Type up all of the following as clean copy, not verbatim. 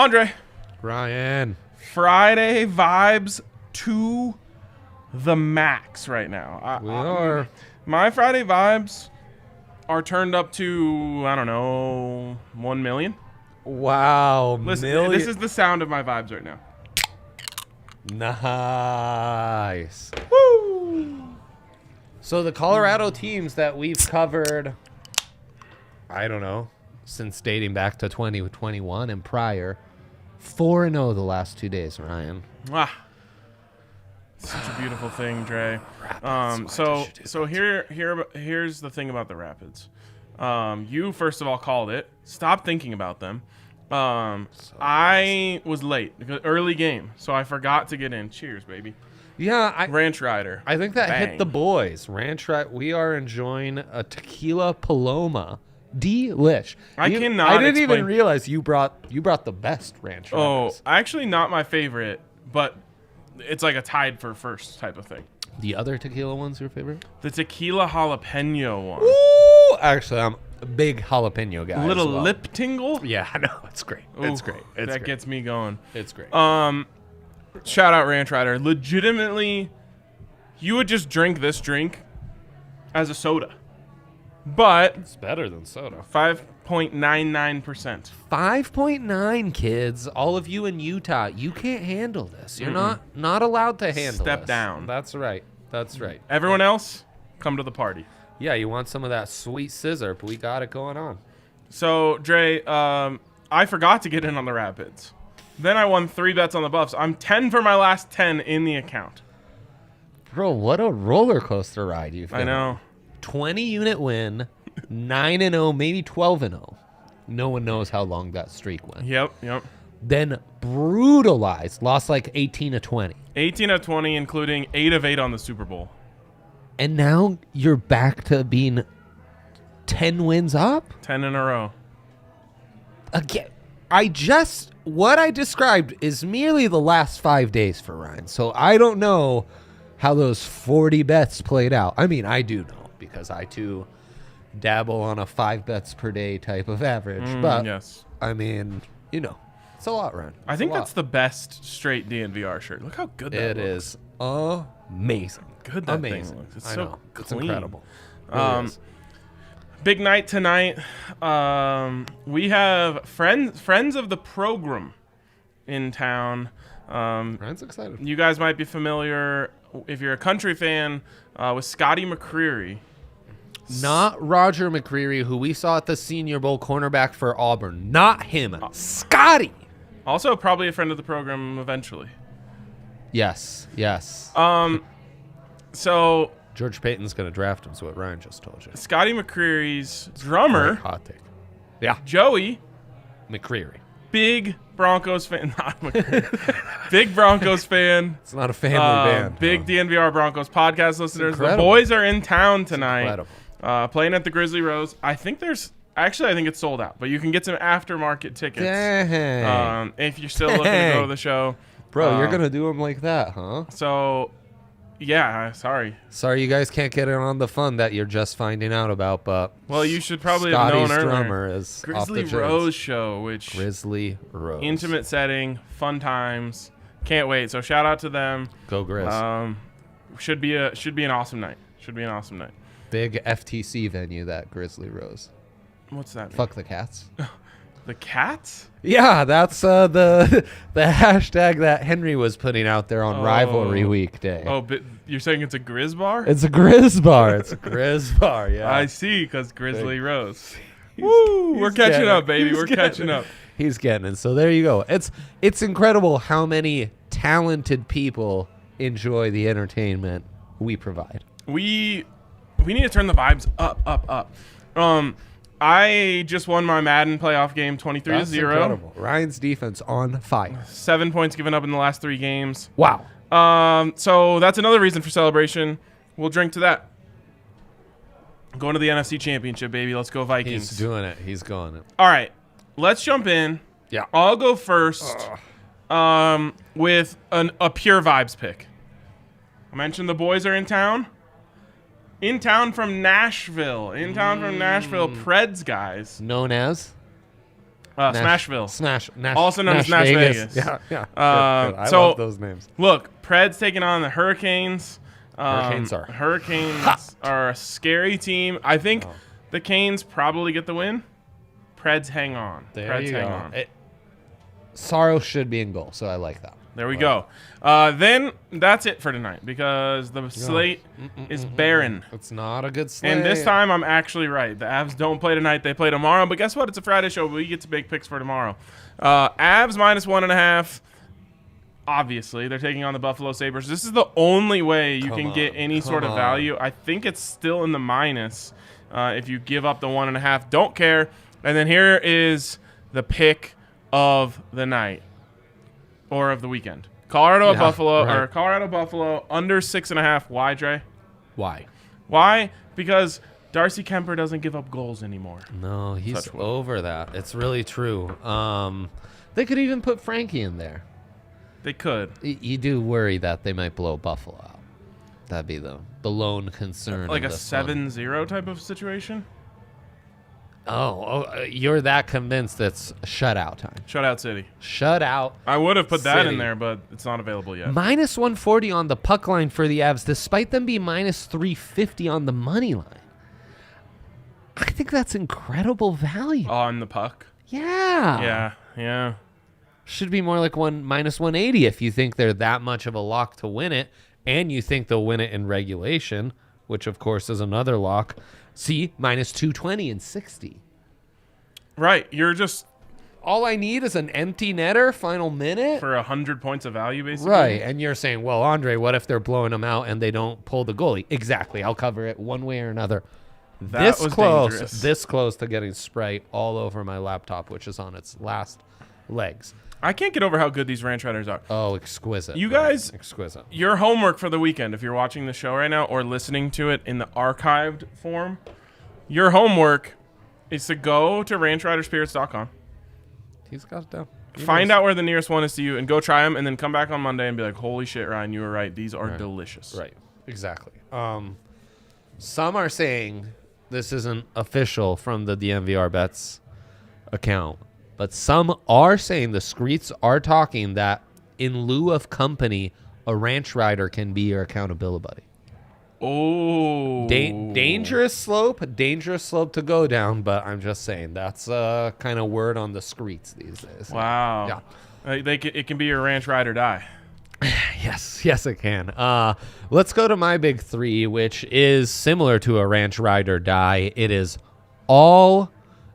Andre. Ryan. Friday vibes to the max right now. We are. My Friday vibes are turned up to, I don't know, 1 million. Wow. Listen, million. this is the sound of my vibes right now. Nice. Woo! So the Colorado teams that we've covered, I don't know, since dating back to 2021 and prior, 4-0 the last 2 days, Ryan. Such a beautiful thing, Dre. Rapids, Here's the thing about the Rapids. You first of all called it. Stop thinking about them. I was late because early game, so I forgot to get in. Cheers, baby. Yeah, Ranch Rider. I think that Bang. hit the boys. Ranch Rider. We are enjoying a tequila Paloma. Delish. I cannot I didn't explain- even realize you brought the best Ranch Riders. Actually not my favorite, but it's like a tied for first type of thing. The other tequila one's your favorite? The tequila jalapeno one. Ooh, actually, I'm a big jalapeno guy. Little as well. lip tingle. Yeah, I know. It's great. It's Ooh, great. That gets me going. It's great. Shout out Ranch Rider. Legitimately, you would just drink this drink as a soda. But It's better than soda. 5.99%. 5.9, kids. All of you in Utah, you can't handle this. You're not allowed to handle Step this. down. That's right. That's right. Everyone else, come to the party. Yeah, you want some of that sweet scissor, but we got it going on. So, Dre, I forgot to get in on the Rapids. Then I won 3 bets on the Buffs. I'm 10 for my last 10 in the account. Bro, what a roller coaster ride you've been I know. on. 20-unit win, 9-0, maybe 12-0. No one knows how long that streak went. Yep. Then brutalized, lost like 18-20. 18 of 20, including 8 of 8 on the Super Bowl. And now you're back to being 10 wins up? 10 in a row. Again, what I described is merely the last 5 days for Ryan. So I don't know how those 40 bets played out. I mean, I do know because I too dabble on a 5 bets per day type of average. But yes. I mean, it's a lot, Ryan. I think that's the best straight DNVR shirt. Look how good that It looks. is amazing. Good that amazing. thing looks. It's I so know. It's clean. incredible. It really is. Big night tonight. We have friends of the program in town. Ryan's excited. You guys might be familiar, if you're a country fan, with Scotty McCreery. Not Roger McCreery, who we saw at the Senior Bowl, cornerback for Auburn. Not him. Scotty. Also probably a friend of the program eventually. Yes. So George Payton's going to draft him, is what Ryan just told you. Scotty McCreery's drummer, Great hot take. Yeah. Joey, McCreery. big Broncos fan. Not McCreery. Big Broncos fan. It's not a family band. Big huh? DNVR Broncos podcast listeners. The incredible. boys are in town tonight. Incredible. Playing at the Grizzly Rose. I think it's sold out, but you can get some aftermarket tickets. Dang. If you're still looking to go to the show. Bro, you're going to do them like that, huh? So, yeah, sorry. Sorry you guys can't get in on the fun that you're just finding out about, but Well, you should probably Scotty's have known earlier. drummer is Grizzly off the Rose charts. show, which Grizzly Rose. intimate setting, fun times. Can't wait. So shout out to them. Go Grizz. Should be an awesome night. Big FTC venue, that Grizzly Rose. What's that mean? Fuck the cats. The Cats? Yeah, that's the hashtag that Henry was putting out there on Rivalry Week Day. Oh, but you're saying it's a Grizz bar? It's a Grizz bar. It's a Grizz bar, yeah. I see, because Grizzly Rose. Woo! We're catching up, baby. We're catching up. He's getting it. So there you go. It's incredible how many talented people enjoy the entertainment we provide. We need to turn the vibes up. I just won my Madden playoff game 23-0. That's incredible. Ryan's defense on fire. 7 points given up in the last 3 games. Wow. So that's another reason for celebration. We'll drink to that. Going to the NFC Championship, baby. Let's go Vikings. He's doing it. He's going it. All right. Let's jump in. Yeah. I'll go first with a pure vibes pick. I mentioned the boys are in town. In town from Nashville. Preds guys. Known as? Smashville. Also known as Nash Nash Vegas. Yeah. Good. I So- love those names. Look, Preds taking on the Hurricanes. Hurricanes are a scary team. I think Oh. the Canes probably get the win. Preds hang on. There Preds you hang go. on. Saros should be in goal, so I like that. There we go. Then that's it for tonight because the slate is barren. It's not a good slate. And this time I'm actually right. The Avs don't play tonight. They play tomorrow. But guess what? It's a Friday show. We get to make picks for tomorrow. Avs -1.5. Obviously, they're taking on the Buffalo Sabres. This is the only way you can get any sort of value. I think it's still in the minus if you give up the 1.5. Don't care. And then here is the pick of the night or of the weekend. Colorado at Buffalo right. or Colorado Buffalo under 6.5. Why, Dre? Why? Why? Because Darcy Kemper doesn't give up goals anymore. No, he's over that. It's really true. They could even put Frankie in there. They could. You do worry that they might blow Buffalo out. That'd be the lone concern. Like a of this one. 7-0 type of situation? You're that convinced it's shutout time. Shutout City. Shutout. I would have put that in City. there, but it's not available yet. -140 on the puck line for the Avs, despite them being -350 on the money line. I think that's incredible value. On the puck. Yeah. Yeah. Should be more like -180 if you think they're that much of a lock to win it, and you think they'll win it in regulation, which of course is another lock. See, -220 and 60. Right. You're just All I need is an empty netter final minute. for 100 points of value, basically. Right, and you're saying, well, Andre, what if they're blowing them out and they don't pull the goalie? Exactly, I'll cover it one way or another. That was dangerous. This close to getting Sprite all over my laptop, which is on its last legs. I can't get over how good these Ranch Riders are. Oh, exquisite. You right, guys- exquisite. Your homework for the weekend, if you're watching the show right now or listening to it in the archived form, your homework is to go to ranchriderspirits.com, He's got it down. find out where the nearest one is to you, and go try them, and then come back on Monday and be like, holy shit, Ryan, you were right. These are delicious. Right, exactly. Some are saying this isn't official from the DNVR Bets account, but some are saying the Screets are talking that in lieu of company, a ranch rider can be your accountability buddy. Oh. Dangerous slope to go down, but I'm just saying that's kind of word on the Screets these days. Wow. Yeah. It can be your ranch ride or die. Yes, it can. Let's go to my big three, which is similar to a ranch ride or die. It is not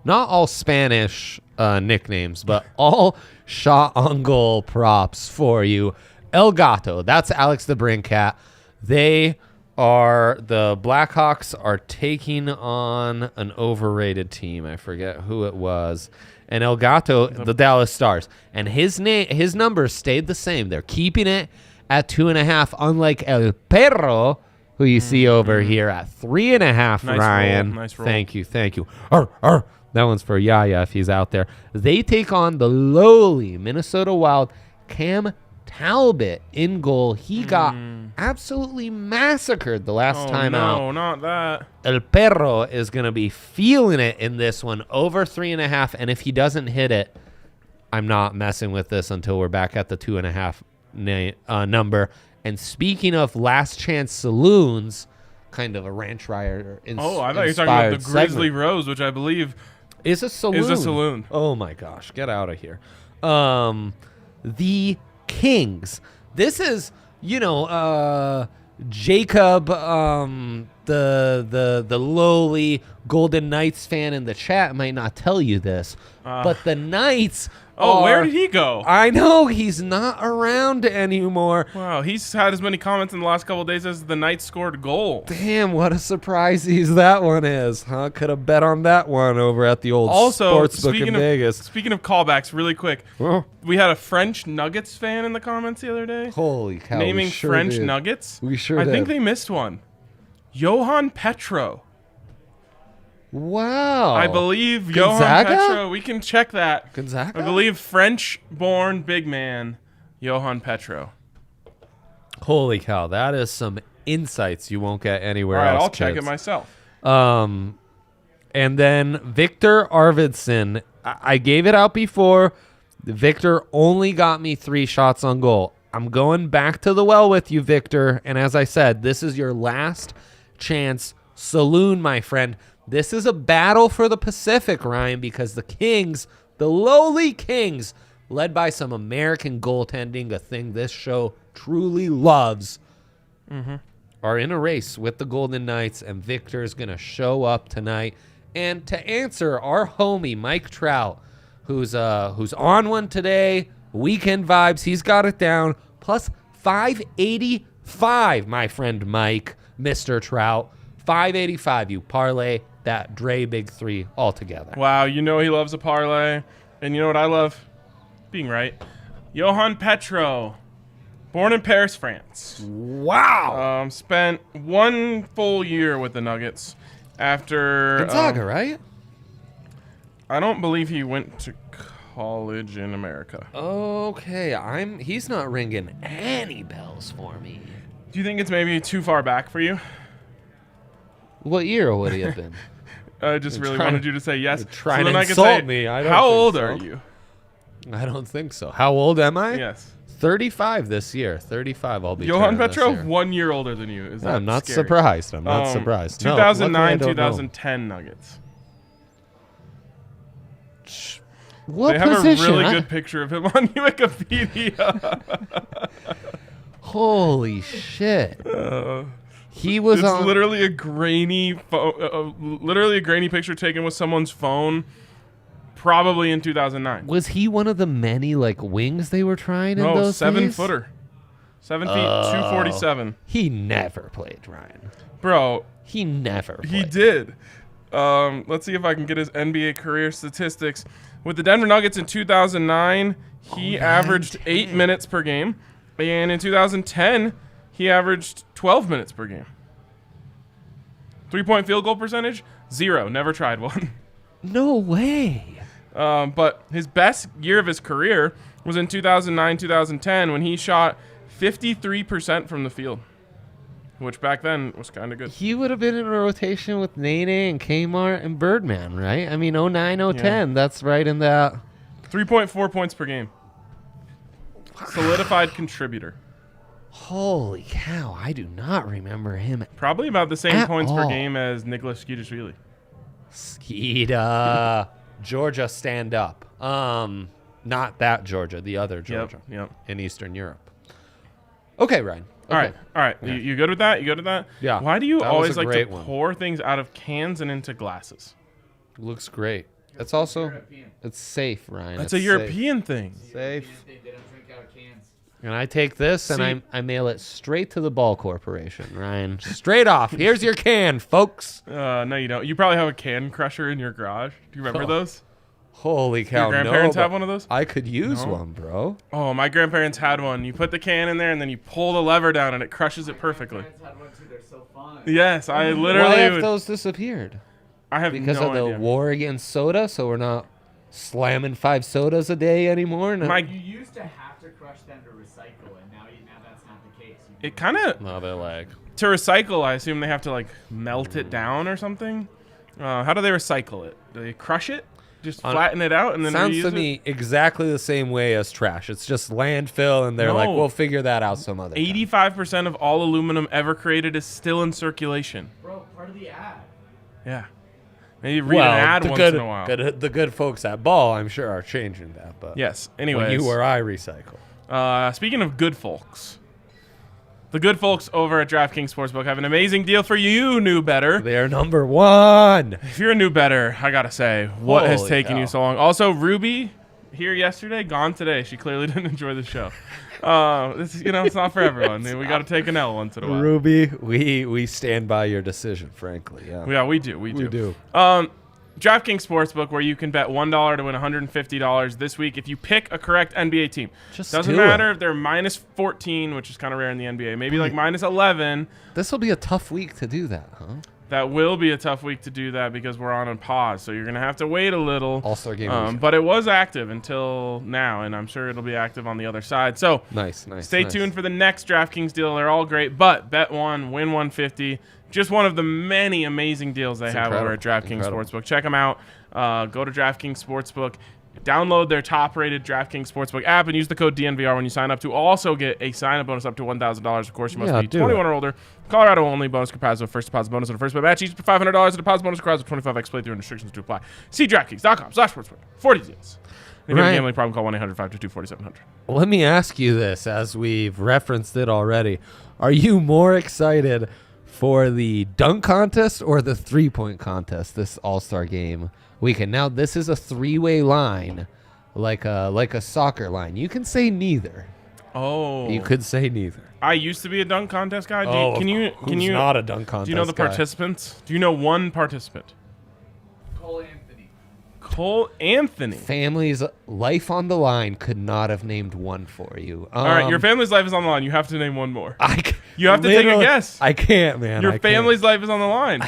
all Spanish nicknames, but all shot on goal props for you. El Gato, that's Alex the Brincat. The Blackhawks are taking on an overrated team. I forget who it was. And El Gato, the Dallas Stars. And his numbers stayed the same. They're keeping it at 2.5, unlike El Perro, who you see over here at 3.5, Nice Ryan. roll, nice roll. Thank you. Arr, arr. That one's for Yaya if he's out there. They take on the lowly Minnesota Wild. Cam Talbot in goal. He got absolutely massacred the last time out. No, not that. El Perro is going to be feeling it in this one, over 3.5. And if he doesn't hit it, I'm not messing with this until we're back at the 2.5 number. And speaking of last chance saloons, kind of a ranch rider. I thought you were talking about the Grizzly Rose, which I believe is a saloon. is a saloon. Oh my gosh, get out of here. The Kings. This is, Jacob, the lowly Golden Knights fan in the chat might not tell you this, but the Knights. Where did he go? I know he's not around anymore. Wow, he's had as many comments in the last couple of days as the Knights scored goals. Damn, what a surprise that one is, huh? Could have bet on that one over at the old sportsbook in Vegas. Speaking of callbacks, really quick, we had a French Nuggets fan in the comments the other day. Holy cow! Naming French Nuggets. We sure I did. think they missed one. Johan Petro. Wow. I believe Gonzaga? Johan Petro. We can check that. Gonzaga? I believe French-born big man Johan Petro. Holy cow, that is some insights you won't get anywhere All right, else. I'll check it myself. And then Victor Arvidsson I gave it out before. Victor only got me 3 shots on goal. I'm going back to the well with you, Victor. And as I said, this is your last chance saloon, my friend. This is a battle for the Pacific, Ryan, because the Kings, the lowly Kings, led by some American goaltending, a thing this show truly loves, are in a race with the Golden Knights, and Victor's going to show up tonight. And to answer our homie, Mike Trout, who's on one today, weekend vibes, he's got it down, plus 585, my friend Mike, Mr. Trout. 585, you parlay that Dre Big 3 all together. Wow, you know he loves a parlay. And you know what I love? Being right. Johan Petro, born in Paris, France. Wow. Spent 1 full year with the Nuggets after... Gonzaga, right? I don't believe he went to college in America. Okay, he's not ringing any bells for me. Do you think it's maybe too far back for you? What year would he have been? I just really wanted you to say yes. Trying so to I can insult say, me. I don't how think old so. are you? I don't think so. How old am I? Yes. 35 this year. 35 I'll be. Johan turning this Petro, year. 1 year older than you. Is that I'm not scary? surprised. I'm not surprised. No, 2009, luckily I don't know. 2010 Nuggets. What They have position? a really good picture of him on Wikipedia. Holy shit. He was It's on. literally a grainy, literally a grainy picture taken with someone's phone, probably in 2009. Was he one of the many like wings they were trying in No, those 7 days? footer, 7 feet, 247. He never played, Ryan. Bro, He never played. he did. Let's see if I can get his NBA career statistics. With the Denver Nuggets in 2009, he averaged 8 minutes per game, and in 2010, he averaged 12 minutes per game. 3-point field goal percentage? 0. Never tried one. No way. But his best year of his career was in 2009, 2010 when he shot 53% from the field, which back then was kind of good. He would have been in a rotation with Nene and Kmart and Birdman, right? I mean, 09, 010. That's right in that. 3.4 points per game. Solidified contributor. Holy cow. I do not remember him. Probably about the same At points per all. game as Nicholas Skidashvili. Skeeta. Georgia, stand up. Not that Georgia, the other Georgia. Yep. In Eastern Europe. Okay, Ryan. Okay. All right. Yeah. You good with that? You good with that? Yeah. Why do you That was always a like to great one. pour things out of cans and into glasses? Looks great. It's also, it's safe, Ryan. That's It's a European thing. Safe. They don't drink out of cans. And I take this See- and I mail it straight to the Ball Corporation, Ryan. Straight off. Here's your can, folks. No, you don't. You probably have a can crusher in your garage. Do you remember those? Holy cow. Your grandparents no, have but one of those? I could use No. one, bro. Oh, my grandparents had one. You put the can in there and then you pull the lever down and it crushes it perfectly. Parents had one too. They're so fun. Yes, I Why literally have would. those disappeared? I have Because no of the idea. war against soda, so we're not slamming 5 sodas a day anymore? No, My, You used to have to crush them to recycle, and now that's not the case. it kind of no they're like... to recycle. I assume they have to like melt it down or something. How do they recycle it? Do they crush it? Just flatten it out and then Sounds reuse to it? me exactly the same way as trash. It's just landfill, and they're like, No. we'll figure that out some other time. 85% of all aluminum ever created is still in circulation. Bro, part of the ad. Yeah. Maybe read an ad once in a while. The good folks at Ball, I'm sure, are changing that. But Yes. when Anyways. you or I recycle. Speaking of good folks, the good folks over at DraftKings Sportsbook have an amazing deal for you, new better. They're number 1. If you're a new better, I gotta say, what has Holy taken cow. you so long? Also, Ruby here yesterday, gone today. She clearly didn't enjoy the show. This is, it's not for everyone. We got to take an L once in a while. Ruby, we stand by your decision, frankly. Yeah, Yeah, we do. We do. DraftKings Sportsbook, where you can bet $1 to win $150 this week if you pick a correct NBA team. Just Doesn't do matter it. if they're minus 14, which is kind of rare in the NBA. Maybe like minus 11. This will be a tough week to do that, huh? That will be a tough week to do that because we're on a pause. So you're going to have to wait a little. All-Star game weekend. But it was active until now, and I'm sure it'll be active on the other side. So Nice. stay tuned for the next DraftKings deal. They're all great, but bet one, win 150. Just one of the many amazing deals they have over at incredible. DraftKings Incredible. Sportsbook. Check them out. Go to DraftKings Sportsbook. Download their top-rated DraftKings Sportsbook app and use the code DNVR when you sign up to also get a sign-up bonus up to $1,000. Of course, you must be 21 or older. Colorado only. Bonus compatible with first deposit bonus and a first bet match. Each $500 a deposit bonus requires a 25x playthrough and restrictions to apply. See DraftKings.com/sportsbook. 40 deals. If you have a gambling problem, call 1-800-522-4700. Let me ask you this, as we've referenced it already. Are you more excited for the dunk contest or the three-point contest this All-Star game weekend? Now, this is a three-way line, like a soccer line. You can say neither. Oh. You could say neither. I used to be a dunk contest guy. Can Who's you not a dunk contest Do you know the guy? participants? Do you know one participant? Cole Anthony. Family's life on the line could not have named one for you. All right, your family's life is on the line. You have to name one more. You have to take a literally- guess. I can't, man. Your family's life is on the line.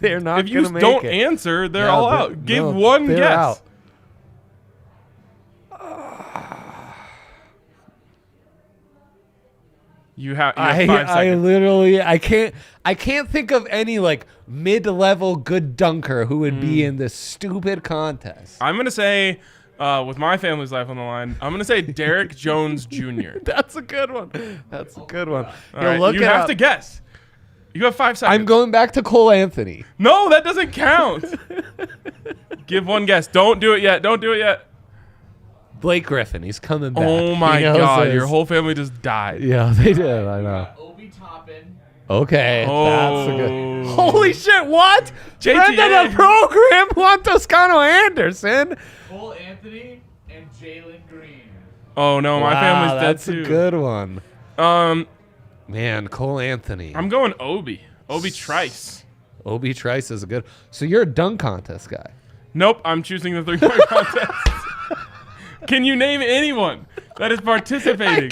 They're not If you gonna make don't it. answer, they're Yeah, all they're- out. Give no, one they're guess. out. You have 5 I seconds. literally I can't think of any like mid-level good dunker who would be in this stupid contest. I'm going to say, with my family's life on the line, I'm going to say Derek Jones Jr. That's a good one. That's a good one. All right, you have to guess. You have 5 seconds. I'm going back to Cole Anthony. No, that doesn't count. Give one guess. Don't do it yet. Don't do it yet. Blake Griffin, he's coming back. Oh my He knows God, his- your whole family just died. Yeah, they did. I know. Obi Toppin. Okay, that's a good. Oh. Holy shit! What? JTA. Friend of the program, Juan Toscano Anderson. Cole Anthony and Jalen Green. Oh no, my family's dead that's too. a good one. Um, Man, Cole Anthony. I'm going Obi Trice. Obi Trice is a good. So you're a dunk contest guy. Nope, I'm choosing the 3-point contest. Can you name anyone that is participating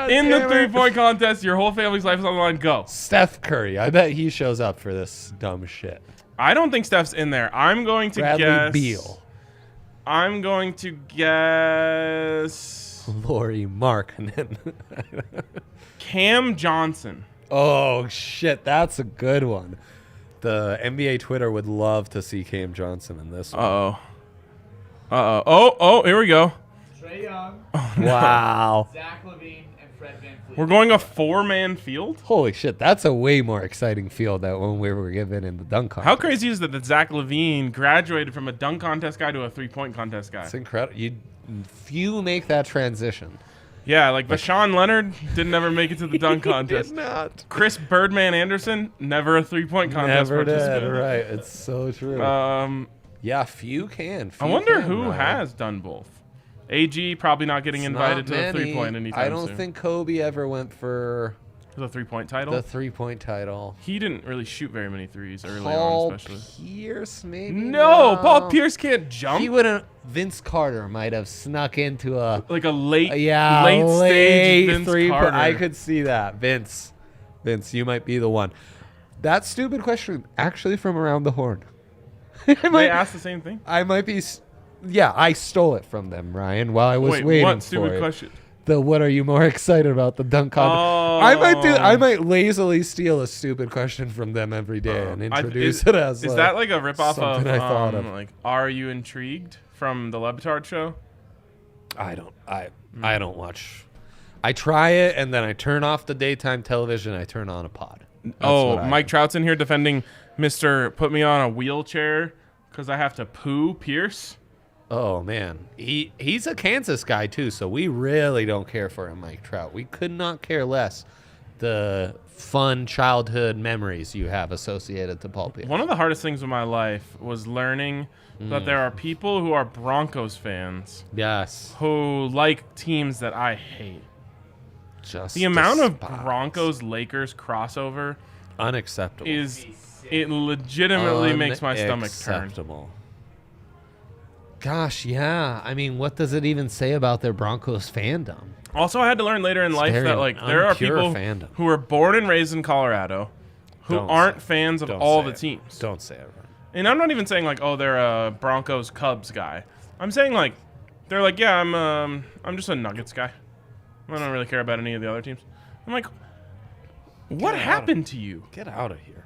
in the 3-point contest? Your whole family's life is on the line. Go. Steph Curry. I bet he shows up for this dumb shit. I don't think Steph's in there. I'm going to Bradley guess. Beal. I'm going to guess Laurie Markkinen. Cam Johnson. Oh shit, that's a good one. The NBA Twitter would love to see Cam Johnson in this one. Oh, here we go. Trae Young, Wow. Zach LaVine, and Fred VanVleet. We're going a 4-man field? Holy shit, that's a way more exciting field than one we were given in the dunk contest. How crazy is it that Zach LaVine graduated from a dunk contest guy to a 3-point contest guy? It's incredible. Few make that transition. Yeah, like Vashawn Leonard didn't ever make it to the dunk contest. Did not. Chris Birdman Anderson, never a 3-point contest Never did. participant. Right. It's so true. Yeah, few can. I wonder who has done both. AG probably not getting invited to the 3-point anytime I don't soon. think Kobe ever went for The 3-point title? the 3-point title. He didn't really shoot very many threes early Paul on, especially. Pierce, maybe. No, Paul Pierce can't jump. He wouldn't. Vince Carter might have snuck into a Like a late late stage Vince three. Carter. I could see that, Vince, you might be the one. That stupid question, actually, from around the horn. They asked the same thing? I might be. Yeah, I stole it from them, Ryan, while I was Wait, waiting what for stupid it. question? What are you more excited about, the dunk contest? Oh. I might lazily steal a stupid question from them every day and introduce it as. Is that like a ripoff of, something I thought of. like, Are You Intrigued from the Lebitard show? I don't watch. I try it and then I turn off the daytime television. I turn on a pod. That's what I Mike do. Trout's in here defending Mr. Put Me on a Wheelchair because I have to poo Pierce. Oh man, he's a Kansas guy too, so we really don't care for him, Mike Trout. We could not care less the fun childhood memories you have associated to Paul Pierce. One of the hardest things in my life was learning that there are people who are Broncos fans Yes, who like teams that I hate. just The amount of despise. Broncos-Lakers crossover unacceptable. it legitimately makes my stomach turn. Unacceptable. Gosh, yeah. I mean, what does it even say about their Broncos fandom? Also, I had to learn later in life very that like there are unpure people fandom. who were born and raised in Colorado who Don't aren't say- fans of don't all say the it. teams. Don't say it, Ryan. And I'm not even saying like, oh, they're a Broncos Cubs guy. I'm saying like they're like, yeah, I'm just a Nuggets guy. I don't really care about any of the other teams. I'm like, what out of- happened to you? Get out of here.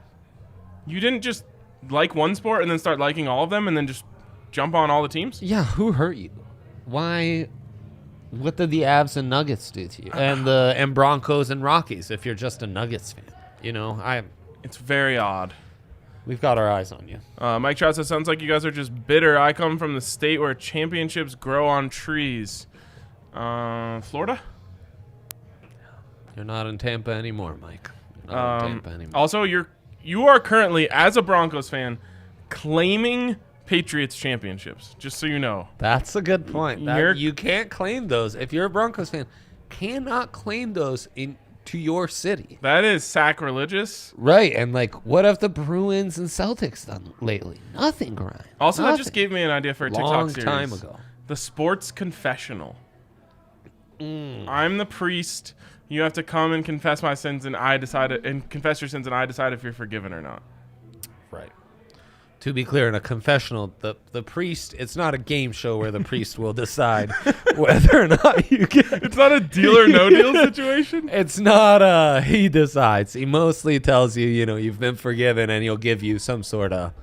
You didn't just like one sport and then start liking all of them and then just jump on all the teams? Yeah, who hurt you? Why? What did the Avs and Nuggets do to you? And Broncos and Rockies, if you're just a Nuggets fan. You know, It's very odd. we've got our eyes on you. Mike Trout says, sounds like you guys are just bitter. I come from the state where championships grow on trees. Florida? You're not in Tampa anymore, Mike. You're not in Tampa anymore. Also, you are currently, as a Broncos fan, claiming Patriots championships, just so you know. That's a good point. You're- You can't claim those. If you're a Broncos fan, cannot claim those to your city. That is sacrilegious. Right, and like, what have the Bruins and Celtics done lately? Nothing, Ryan. Also, that Nothing. just gave me an idea for a TikTok Long series. time ago. The Sports Confessional. I'm the priest. You have to come and confess my sins, and confess your sins, and I decide if you're forgiven or not. Right. To be clear, in a confessional, the priest, it's not a game show where the priest will decide whether or not you get. It's not a deal or no deal situation. It's not he decides. He mostly tells you, you've been forgiven, and he'll give you some sort of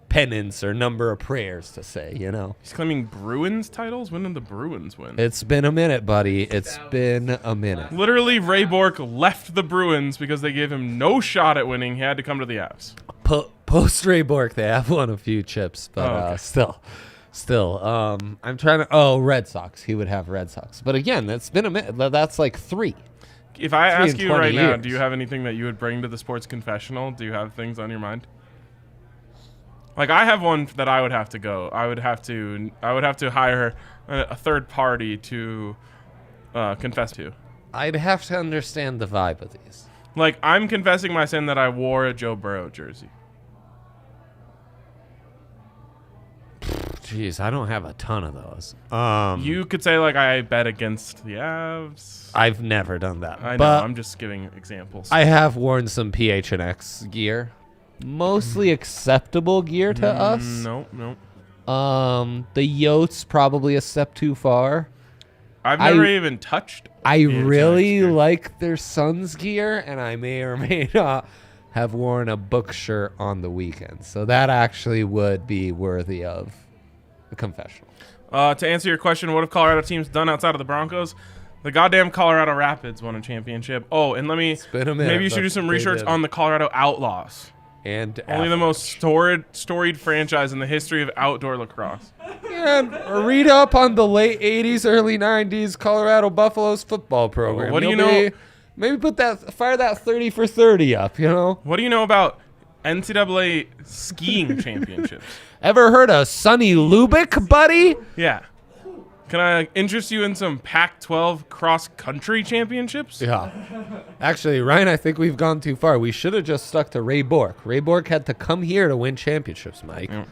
penance or number of prayers to say, He's claiming Bruins titles. When did the Bruins win? It's been a minute, buddy. It's been a minute. Literally, Ray Bourque left the Bruins because they gave him no shot at winning. He had to come to the Avs. Post Ray Bourque, they have won a few chips, but okay. still. I'm trying to. Oh, Red Sox. He would have Red Sox, but again, that's been a minute. That's like 3. If I 3 ask in you 20 right now, years. do you have anything that you would bring to the Sports Confessional? Do you have things on your mind? Like, I have one that I would have to go. I would have to hire a third party to confess to. I'd have to understand the vibe of these. Like, I'm confessing my sin that I wore a Joe Burrow jersey. Jeez, I don't have a ton of those. You could say, like, I bet against the Avs. I've never done that. I know. but I'm just giving examples. I have worn some PHNX gear, mostly acceptable gear to us. No. The Yotes probably a step too far. I've never even touched. I PHNX really gear. like their Suns gear, and I may or may not have worn a book shirt on the weekend. So that actually would be worthy of a confessional. To answer your question, what have Colorado teams done outside of the Broncos? The goddamn Colorado Rapids won a championship. Oh, and been a minute, maybe you should do some but they research did. on the Colorado Outlaws. And Only the most storied franchise in the history of outdoor lacrosse. And read up on the late 80s, early 90s Colorado Buffaloes football program. What do you You'll know- Maybe fire that 30 for 30 up, What do you know about NCAA skiing championships? Ever heard of Sonny Lubick, buddy? Yeah. Can I interest you in some Pac-12 cross-country championships? Yeah. Actually, Ryan, I think we've gone too far. We should have just stuck to Ray Bourque. Ray Bourque had to come here to win championships, Mike. Yeah.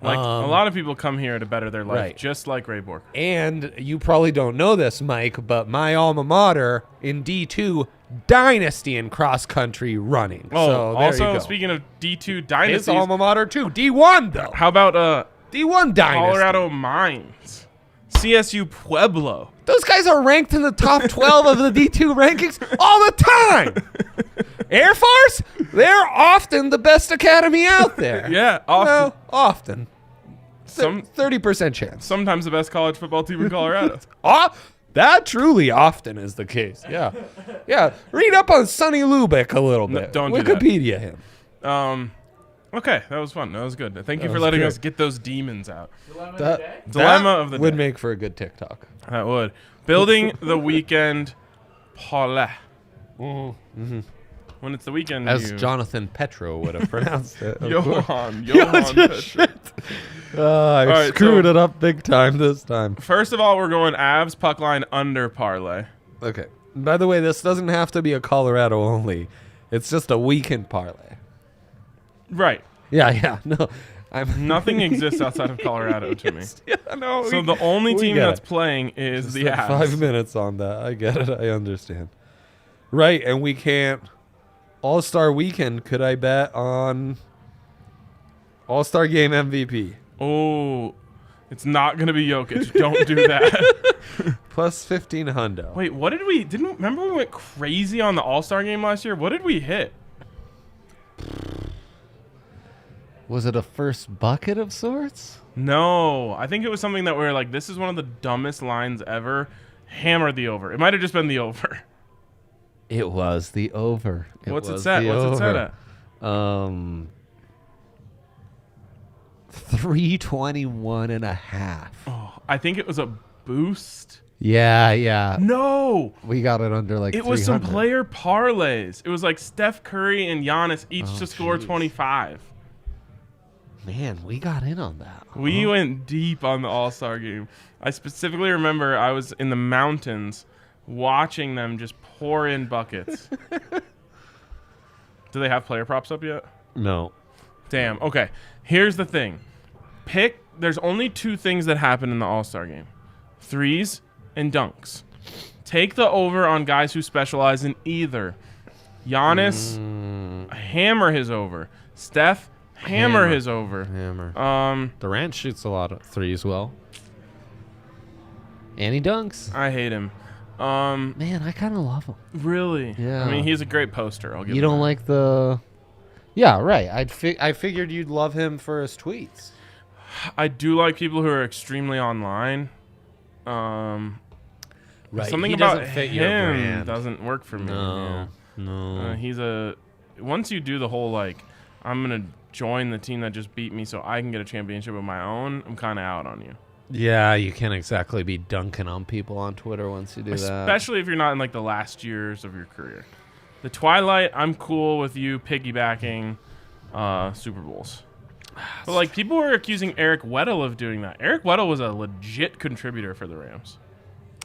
Like, a lot of people come here to better their life, Right. just like Ray Bourque. And you probably don't know this, Mike, but my alma mater in D2, dynasty in cross-country running. Oh, so there you also, go. speaking of D2 His dynasties, alma mater, too. D1, though. how about D1 dynasty. Colorado Mines? CSU Pueblo. Those guys are ranked in the top 12 of the D2 rankings all the time. Air Force, they're often the best academy out there. Yeah, often. Well, often. Some 30% chance. sometimes the best college football team in Colorado. That truly often is the case. Yeah. Yeah. Read up on Sonny Lubick a little bit. don't do that. Wikipedia him. Okay, that was fun. That was good. Thank you That for was letting good. us get those demons out. Dilemma of the That, day? Dilemma of the would day. make for a good TikTok. That would. Building the weekend parlay. Mm-hmm. When it's the weekend, As you... Jonathan Petro would have pronounced it. of course. Johan just Petro. I right, screwed so- it up big time this time. First of all, we're going Avs puck line under parlay. Okay. By the way, this doesn't have to be a Colorado only. It's just a weekend parlay. Right. Yeah. No, Nothing exists outside of Colorado to me. Yeah, no. So the only we team get that's it. playing is the Spent Avs. 5 minutes on that. I get it. I understand. Right, and we can't. All-Star Weekend, could I bet on All-Star Game MVP? Oh, it's not going to be Jokic. Don't do that. Plus 15 hundo. Wait, what did we... Remember we went crazy on the All-Star game last year? What did we hit? Was it a first bucket of sorts? No, I think it was something that we were like, this is one of the dumbest lines ever. Hammer the over. It might have just been the over. It was the over. What's it set? What's it set at? 321 and a half. Oh, I think it was a boost. Yeah. No, We got it under like it was some 300. player parlays. It was like Steph Curry and Giannis each to score jeez. 25. Man, we got in on that. We went deep on the All-Star game. I specifically remember I was in the mountains watching them just pour in buckets. Do they have player props up yet? No. Damn. Okay. Here's the thing. There's only 2 things that happen in the All-Star game. Threes and dunks. Take the over on guys who specialize in either. Giannis, hammer his over. Steph, hammer his over. Hammer. Durant shoots a lot of threes well. And he dunks. I hate him. Man, I kind of love him. Really? Yeah. I mean, he's a great poster. I'll give You him don't that. like the... Yeah, right. I figured you'd love him for his tweets. I do like people who are extremely online. Right. Something he about doesn't fit your him brand. doesn't work for me. No. Yeah. No. Once you do the whole like, I'm gonna join the team that just beat me so I can get a championship of my own, I'm kind of out on you. Yeah, you can't exactly be dunking on people on Twitter once you do that. Especially if you're not in like the last years of your career. The Twilight, I'm cool with you piggybacking Super Bowls. But like people were accusing Eric Weddle of doing that. Eric Weddle was a legit contributor for the Rams.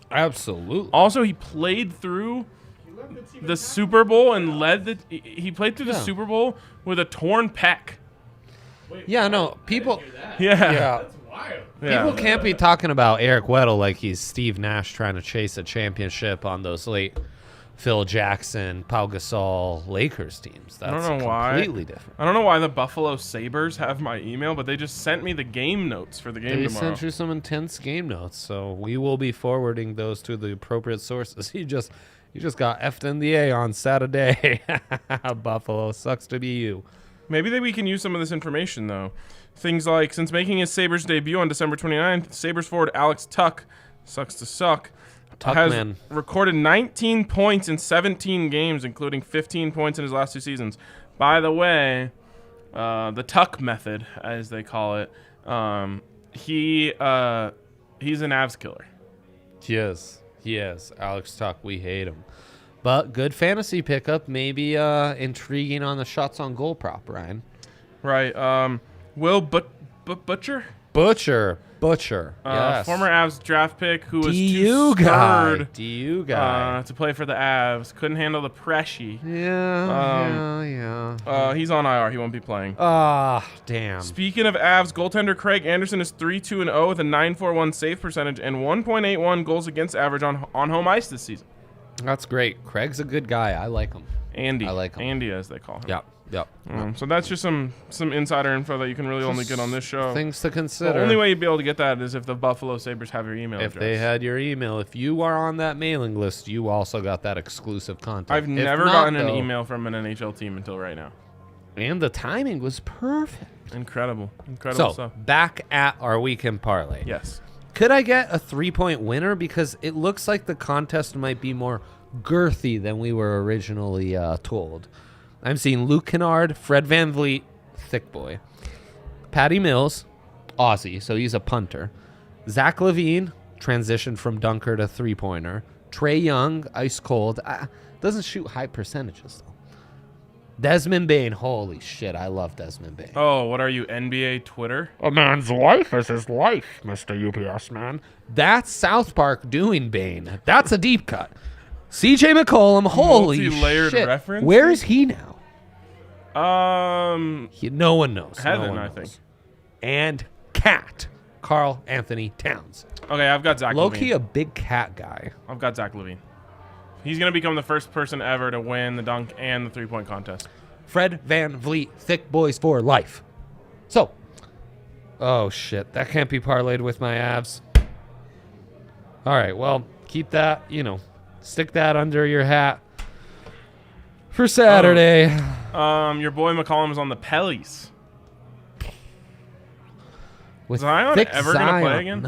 Absolutely. Also, he played through the Super Bowl and he played through the Yeah. Super Bowl with a torn pec. Yeah, no, people... Yeah. That's wild. Yeah. People can't be talking about Eric Weddle like he's Steve Nash trying to chase a championship on those late Phil Jackson, Pau Gasol Lakers teams. That's don't know why. completely different. I don't know why the Buffalo Sabres have my email, but they just sent me the game notes for the game They tomorrow. sent you some intense game notes, so we will be forwarding those to the appropriate sources. You just got F'd in the A on Saturday. Buffalo, sucks to be you. Maybe we can use some of this information, though. Things like, since making his Sabres debut on December 29th, Sabres forward Alex Tuck, sucks to suck, has Tuckman. recorded 19 points in 17 games, including 15 points in his last 2 seasons. By the way, the Tuck method, as they call it, he's an Avs killer. He is. Alex Tuck, we hate him. But good fantasy pickup, maybe intriguing on the shots on goal prop, Ryan. Right. Will Butcher? Butcher. Yes. Former Avs draft pick who was DU too guy. scared DU guy. to play for the Avs. Couldn't handle the pressure. Yeah. He's on IR. He won't be playing. Ah, damn. Speaking of Avs, goaltender Craig Anderson is 3-2-0 with a 9.41 save percentage and 1.81 goals against average on home ice this season. That's great. Craig's a good guy. I like him. Andy. I like him. Andy, as they call him. Yep. So that's just some insider info that you can really only get on this show. Things to consider. The only way you'd be able to get that is if the Buffalo Sabres have your email if address. they had your email, if you are on that mailing list, you also got that exclusive content. I've If never not, gotten an though- email from an NHL team until right now. And the timing was perfect. Incredible So, stuff. back at our weekend parlay. Yes. Could I get a 3-point winner? Because it looks like the contest might be more girthy than we were originally told. I'm seeing Luke Kennard, Fred VanVleet, thick boy. Patty Mills, Aussie, so he's a punter. Zach Levine, transitioned from dunker to three-pointer. Trey Young, ice cold. Doesn't shoot high percentages, though. Desmond Bain, holy shit, I love Desmond Bain. Oh, what are you, NBA Twitter? A man's life is his life, Mr. UPS man. That's South Park doing Bane. That's a deep cut. CJ McCollum, holy Multi-layered shit. reference? Where is he now? No one knows. Heaven, no one I knows. think. And Cat, Carl Anthony Towns. Okay, I've got Zach Low-key Levine. a big cat guy. I've got Zach Levine. He's going to become the first person ever to win the dunk and the three-point contest. Fred Van Vliet, thick boys for life. So, oh shit, that can't be parlayed with my abs. All right, well, keep that, stick that under your hat for Saturday. Your boy McCollum is on the Pellies. With Zion thick ever gonna play Zion- again?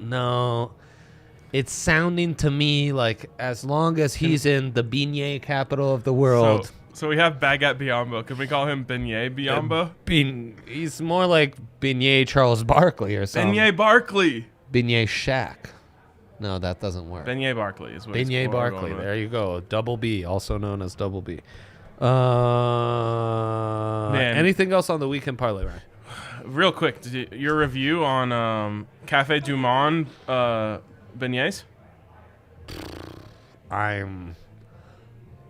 No. It's sounding to me like as long as he's in the beignet capital of the world, So we have Baguette Biombo. Could we call him Beignet Biombo? he's more like beignet Charles Barkley or something. Beignet Barkley. Beignet Shaq. No, that doesn't work. Beignet Barkley is what Beignet we're Barkley. going with. There you go. Double B, also known as Double B. Anything else on the weekend parlay, Ryan? Real quick, your review on Cafe Du Monde beignets? I'm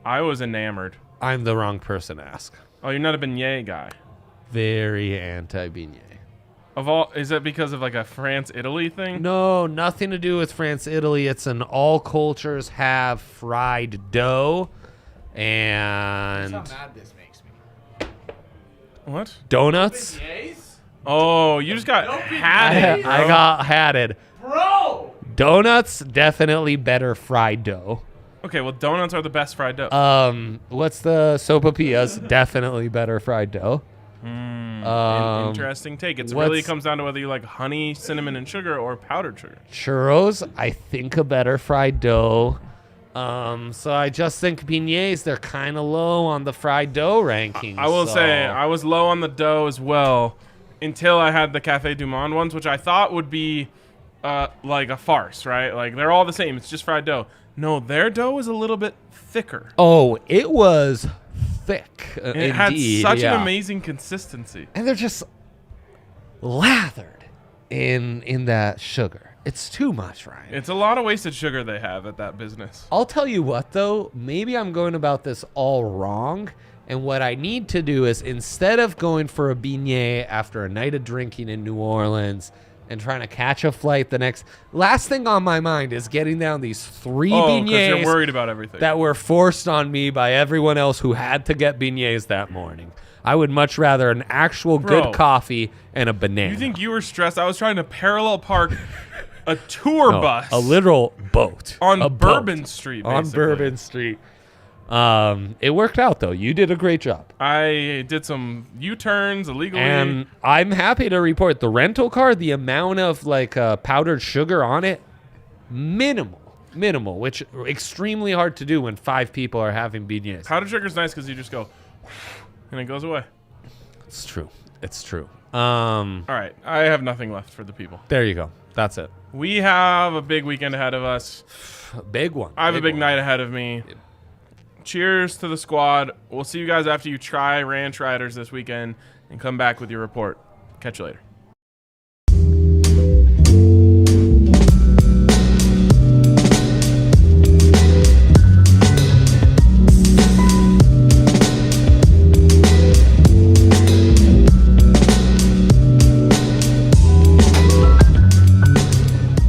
I was enamored. the wrong person to ask. Oh, you're not a beignet guy. Very anti-beignet. Is that because of like a France-Italy thing? No, nothing to do with France, Italy. It's an all cultures have fried dough and That's how mad this makes me. What? donuts. Oh, you just got had it. I got hatted. Bro! Donuts, definitely better fried dough. Okay, well, donuts are the best fried dough. What's the sopapillas? Definitely better fried dough. Interesting take. It really what's- comes down to whether you like honey, cinnamon, and sugar or powdered sugar. Churros, I think a better fried dough. So I just think beignets, they're kind of low on the fried dough rankings. I will so- say I was low on the dough as well until I had the Cafe Du Monde ones, which I thought would be like a farce, right? Like they're all the same. It's just fried dough. No, their dough was a little bit thicker. Oh, it was thick. And it had such yeah. an amazing consistency. And they're just lathered in that sugar. It's too much, Ryan. It's a lot of wasted sugar they have at that business. I'll tell you what, though, maybe I'm going about this all wrong. And what I need to do is instead of going for a beignet after a night of drinking in New Orleans and trying to catch a flight the next, last thing on my mind is getting down these 3 Oh, because you're beignets worried about everything. that were forced on me by everyone else who had to get beignets that morning. I would much rather an actual Bro, good coffee and a banana. You think you were stressed? I was trying to parallel park a tour No, bus. a literal boat on A boat. Bourbon Street, On basically. Bourbon Street. It worked out though. You did a great job. I did some U-turns illegally. And I'm happy to report the rental car, the amount of like powdered sugar on it, minimal, which extremely hard to do when 5 people are having beignets. Powdered sugar's nice because you just go, and it goes away. It's true. All right, I have nothing left for the people. There you go. That's it. We have a big weekend ahead of us. A big one. I have a big one. night ahead of me. Cheers to the squad. We'll see you guys after you try Ranch Riders this weekend and come back with your report. Catch you later.